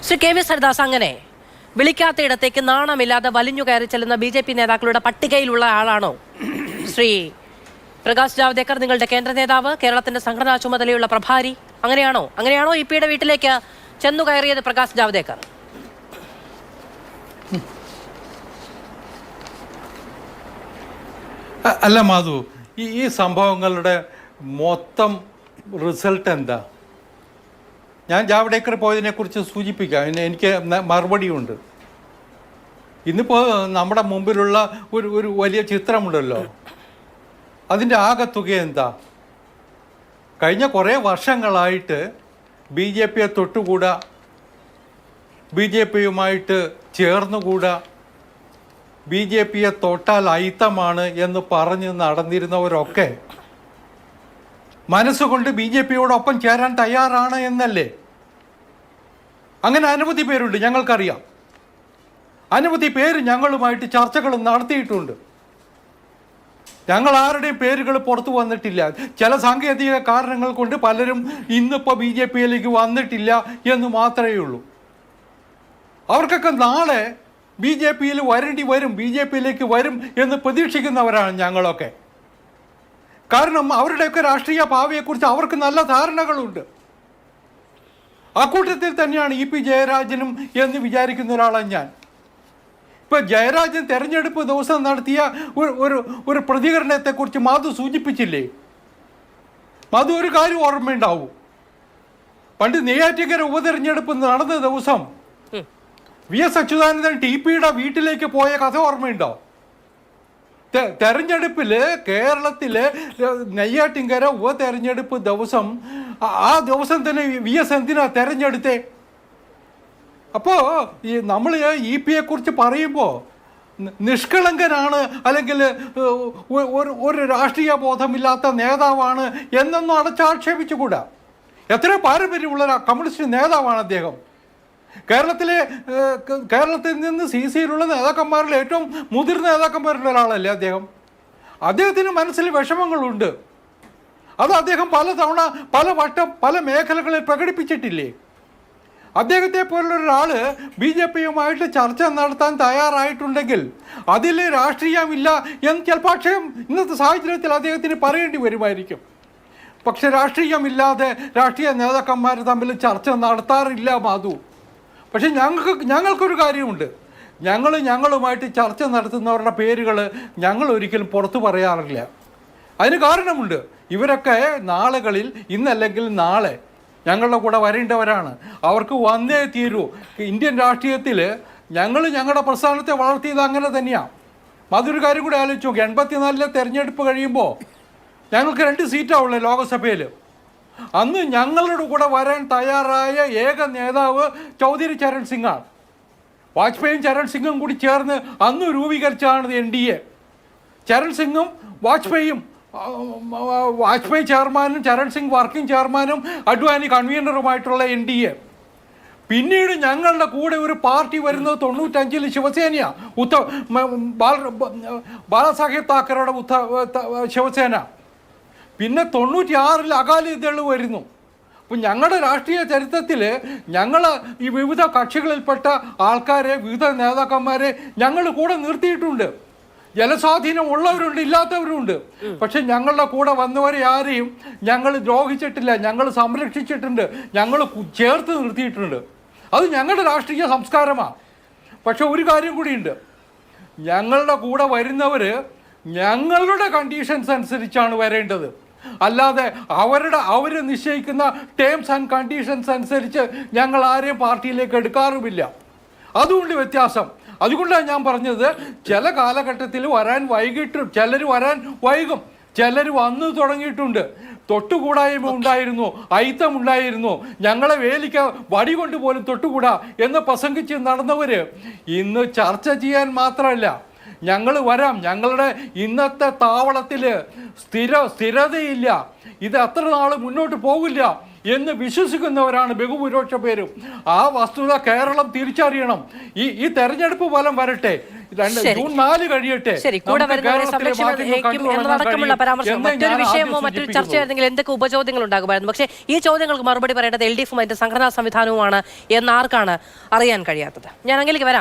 Shri K V Saridas, അങ്ങനെ വിളിക്കാത്തയിടത്തേക്ക് നാണമില്ലാതെ വലിഞ്ഞു കയറി ചെല്ലുന്ന ബി.ജെ.പി. നേതാക്കളുടെ പട്ടികയിലുള്ള ആളാണോ ശ്രീ പ്രകാശ് ജാവ്ദേക്കർ, നിങ്ങളുടെ കേന്ദ്ര നേതാവ്, കേരളത്തിന്റെ സംഘടനാ ചുമതലയുള്ള പ്രഭാരി? അങ്ങനെയാണോ ഇ.പിയുടെ വീട്ടിലേക്ക് ചെന്നു കയറിയത് പ്രകാശ് ജാവ്ദേക്കർ? അല്ല മാധു, ഈ സംഭവങ്ങളുടെ മൊത്തം റിസൾട്ട് എന്താ? ഞാൻ ജാവ്ദേക്കർ പോയതിനെക്കുറിച്ച് സൂചിപ്പിക്കാം. എനിക്ക് മറുപടിയുണ്ട്. ഇന്നിപ്പോൾ നമ്മുടെ മുമ്പിലുള്ള ഒരു വലിയ ചിത്രമുണ്ടല്ലോ, അതിൻ്റെ ആകെത്തുക എന്താ? കഴിഞ്ഞ കുറേ വർഷങ്ങളായിട്ട് ബി.ജെ.പിയെ തൊട്ടുകൂടാ, ബി.ജെ.പിയുമായിട്ട് ചേർന്നുകൂടാ, ബി.ജെ.പിയെ തൊട്ടാൽ അയിത്തമാണ് എന്ന് പറഞ്ഞ് നടന്നിരുന്നവരൊക്കെ മനസ്സുകൊണ്ട് ബി.ജെ.പിയോടൊപ്പം ചേരാൻ തയ്യാറാണ് എന്നല്ലേ? അങ്ങനെ അനവധി പേരുണ്ട്, ഞങ്ങൾക്കറിയാം. അനവധി പേര് ഞങ്ങളുമായിട്ട് ചർച്ചകൾ നടത്തിയിട്ടുണ്ട്. ഞങ്ങൾ ആരുടെയും പേരുകൾ പുറത്തു വന്നിട്ടില്ല. ചില സാങ്കേതിക കാരണങ്ങൾ കൊണ്ട് പലരും ഇന്നിപ്പോൾ ബി.ജെ.പിയിലേക്ക് വന്നിട്ടില്ല എന്ന് മാത്രമേ ഉള്ളൂ. അവർക്കൊക്കെ നാളെ ബി.ജെ.പിയിൽ വരേണ്ടി വരും, ബി.ജെ.പിയിലേക്ക് വരും എന്ന് പ്രതീക്ഷിക്കുന്നവരാണ് ഞങ്ങളൊക്കെ. കാരണം അവരുടെയൊക്കെ രാഷ്ട്രീയ ഭാവിയെക്കുറിച്ച് അവർക്ക് നല്ല ധാരണകളുണ്ട്. അക്കൂട്ടത്തിൽ തന്നെയാണ് ഇ.പി. ജയരാജനും എന്ന് വിചാരിക്കുന്ന ഒരാളാണ് ഞാൻ. ഇപ്പം ജയരാജൻ തെരഞ്ഞെടുപ്പ് ദിവസം നടത്തിയ ഒരു പ്രതികരണത്തെക്കുറിച്ച് മാധു സൂചിപ്പിച്ചില്ലേ? മാധു ഒരു കാര്യം ഓർമ്മയുണ്ടാവും. പണ്ട് നെയ്യാറ്റിൻകര ഉപതെരഞ്ഞെടുപ്പ് നടന്ന ദിവസം വി.എസ്. അച്യുതാനന്ദൻ ടി.പിയുടെ വീട്ടിലേക്ക് പോയ കഥ ഓർമ്മയുണ്ടോ? തെരഞ്ഞെടുപ്പിൽ കേരളത്തിലെ നെയ്യാറ്റിൻകര ഉപതെരഞ്ഞെടുപ്പ് ദിവസം, ആ ദിവസം തന്നെ വി.എസ്. എന്തിനാ തെരഞ്ഞെടുത്തേ? അപ്പോൾ നമ്മൾ ഇ.പിയെ കുറിച്ച് പറയുമ്പോൾ നിഷ്കളങ്കനാണ്, അല്ലെങ്കിൽ ഒരു രാഷ്ട്രീയ ബോധമില്ലാത്ത നേതാവാണ് എന്നൊന്നും അടച്ചാക്ഷേപിച്ചുകൂടാ. എത്ര പാരമ്പര്യമുള്ള കമ്മ്യൂണിസ്റ്റ് നേതാവാണ് അദ്ദേഹം. കേരളത്തിൽ നിന്ന് സിയിലുള്ള നേതാക്കന്മാരിൽ ഏറ്റവും മുതിർന്ന നേതാക്കന്മാരുടെ ഒരാളല്ലേ അദ്ദേഹം. അദ്ദേഹത്തിന് മനസ്സിൽ വിഷമങ്ങളുണ്ട്. അത് അദ്ദേഹം പലതവണ പല മേഖലകളിൽ പ്രകടിപ്പിച്ചിട്ടില്ലേ? അദ്ദേഹത്തെ പോലുള്ള ഒരാൾ ബി.ജെ.പിയുമായിട്ട് ചർച്ച നടത്താൻ തയ്യാറായിട്ടുണ്ടെങ്കിൽ അതിൽ രാഷ്ട്രീയമില്ല എന്ന് ചിലപ്പോൾ ഇന്നത്തെ സാഹചര്യത്തിൽ അദ്ദേഹത്തിന് പറയേണ്ടി വരുമായിരിക്കും. പക്ഷെ രാഷ്ട്രീയമില്ലാതെ രാഷ്ട്രീയ നേതാക്കന്മാർ തമ്മിൽ ചർച്ച നടത്താറില്ല മാധു. പക്ഷെ ഞങ്ങൾക്കൊരു കാര്യമുണ്ട്. ഞങ്ങളുമായിട്ട് ചർച്ച നടത്തുന്നവരുടെ പേരുകൾ ഞങ്ങൾ ഒരിക്കലും പുറത്തു പറയാറില്ല. അതിന് കാരണമുണ്ട്. ഇവരൊക്കെ നാളുകളിൽ, ഇന്നല്ലെങ്കിൽ നാളെ ഞങ്ങളുടെ കൂടെ വരേണ്ടവരാണ്. അവർക്ക് വന്നേ തീരൂ. ഇന്ത്യൻ രാഷ്ട്രീയത്തിൽ ഞങ്ങളുടെ പ്രസ്ഥാനത്തെ വളർത്തിയത് അങ്ങനെ തന്നെയാണ്. അതൊരു കാര്യം കൂടെ ആലോചിച്ച് നോക്കി. 84-ലെ തെരഞ്ഞെടുപ്പ് കഴിയുമ്പോൾ ഞങ്ങൾക്ക് 2 സീറ്റാണ് ഉള്ളത് ലോകസഭയിൽ. അന്ന് ഞങ്ങളുടെ കൂടെ വരാൻ തയ്യാറായ ഏക നേതാവ് ചൗധരി ചരൺ സിംഗാണ്. വാജ്പേയിയും ചരൺ സിംഗും കൂടി ചേർന്ന് അന്ന് രൂപീകരിച്ചാണ് NDA. ചരൺ സിംഗും വാജ്പേയി ചെയർമാനും ചരൺ സിംഗ് വർക്കിംഗ് ചെയർമാനും അഡ്വാനി കൺവീനറുമായിട്ടുള്ള NDA. പിന്നീട് ഞങ്ങളുടെ കൂടെ ഒരു പാർട്ടി വരുന്നത് 95-ൽ ശിവസേനയാണ്. ബാലാസാഹേബ് താക്കറയുടെ ശിവസേന. പിന്നെ 96-ൽ അകാലിദൾ വരുന്നു. അപ്പം ഞങ്ങളുടെ രാഷ്ട്രീയ ചരിത്രത്തിൽ ഞങ്ങൾ ഈ വിവിധ കക്ഷികളിൽപ്പെട്ട ആൾക്കാരെ, വിവിധ നേതാക്കന്മാരെ ഞങ്ങൾ കൂടെ നിർത്തിയിട്ടുണ്ട്. ജനസ്വാധീനം ഉള്ളവരുണ്ട്, ഇല്ലാത്തവരുണ്ട്. പക്ഷെ ഞങ്ങളുടെ കൂടെ വന്നവരെ ആരെയും ഞങ്ങൾ ദ്രോഹിച്ചിട്ടില്ല. ഞങ്ങൾ സംരക്ഷിച്ചിട്ടുണ്ട്, ഞങ്ങൾ ചേർത്ത് നിർത്തിയിട്ടുണ്ട്. അത് ഞങ്ങളുടെ രാഷ്ട്രീയ സംസ്കാരമാണ്. പക്ഷെ ഒരു കാര്യം കൂടിയുണ്ട്. ഞങ്ങളുടെ കൂടെ വരുന്നവർ ഞങ്ങളുടെ കണ്ടീഷൻസ് അനുസരിച്ചാണ് വരേണ്ടത്. അല്ലാതെ അവർ നിശ്ചയിക്കുന്ന ടേംസ് ആൻഡ് കണ്ടീഷൻസ് അനുസരിച്ച് ഞങ്ങൾ ആരെയും പാർട്ടിയിലേക്ക് എടുക്കാറുമില്ല. അതുകൊണ്ട് വ്യത്യാസം. അതുകൊണ്ടാണ് ഞാൻ പറഞ്ഞത്, ചില കാലഘട്ടത്തിൽ വരാൻ വൈകിട്ടും, ചിലർ വരാൻ വൈകും, ചിലർ വന്നു തുടങ്ങിയിട്ടുണ്ട്. തൊട്ടുകൂടായ്മ ഉണ്ടായിരുന്നു, അയിത്തമുണ്ടായിരുന്നു, ഞങ്ങളെ വേലിക്ക് വടി കൊണ്ട് പോലും തൊട്ടുകൂടാ എന്ന് പ്രസംഗിച്ച് നടന്നവർ ഇന്ന് ചർച്ച ചെയ്യാൻ മാത്രമല്ല, ഞങ്ങൾ വരാം, ഞങ്ങളുടെ ഇന്നത്തെ താവളത്തിൽ സ്ഥിരതയില്ല, ഇത് എത്ര നാൾ മുന്നോട്ട് പോകില്ല എന്ന് വിശ്വസിക്കുന്നവരാണ് ബഹുഭൂരിപക്ഷ പേരും. ആ വസ്തുത കേരളം തിരിച്ചറിയണം. ഈ തെരഞ്ഞെടുപ്പ് ഫലം വരട്ടെ. ജൂൺ 4 കഴിയട്ടെ. ശരി, കൂടെ വരുന്നവരെ സംരക്ഷിക്കും എന്നതടക്കമുള്ള പരാമർശം മറ്റൊരു വിഷയമോ മറ്റൊരു ചർച്ചയായിരുന്നെങ്കിൽ എന്തൊക്കെ ഉപചോദ്യങ്ങൾ ഉണ്ടാകുമായിരുന്നു. പക്ഷേ ഈ ചോദ്യങ്ങൾക്ക് മറുപടി പറയേണ്ടത് LDF-ഉം അതിന്റെ സംഘടനാ സംവിധാനവുമാണ് എന്ന് ആർക്കാണ് അറിയാൻ കഴിയാത്തത്? ഞാൻ അങ്ങിലേക്ക് വരാം.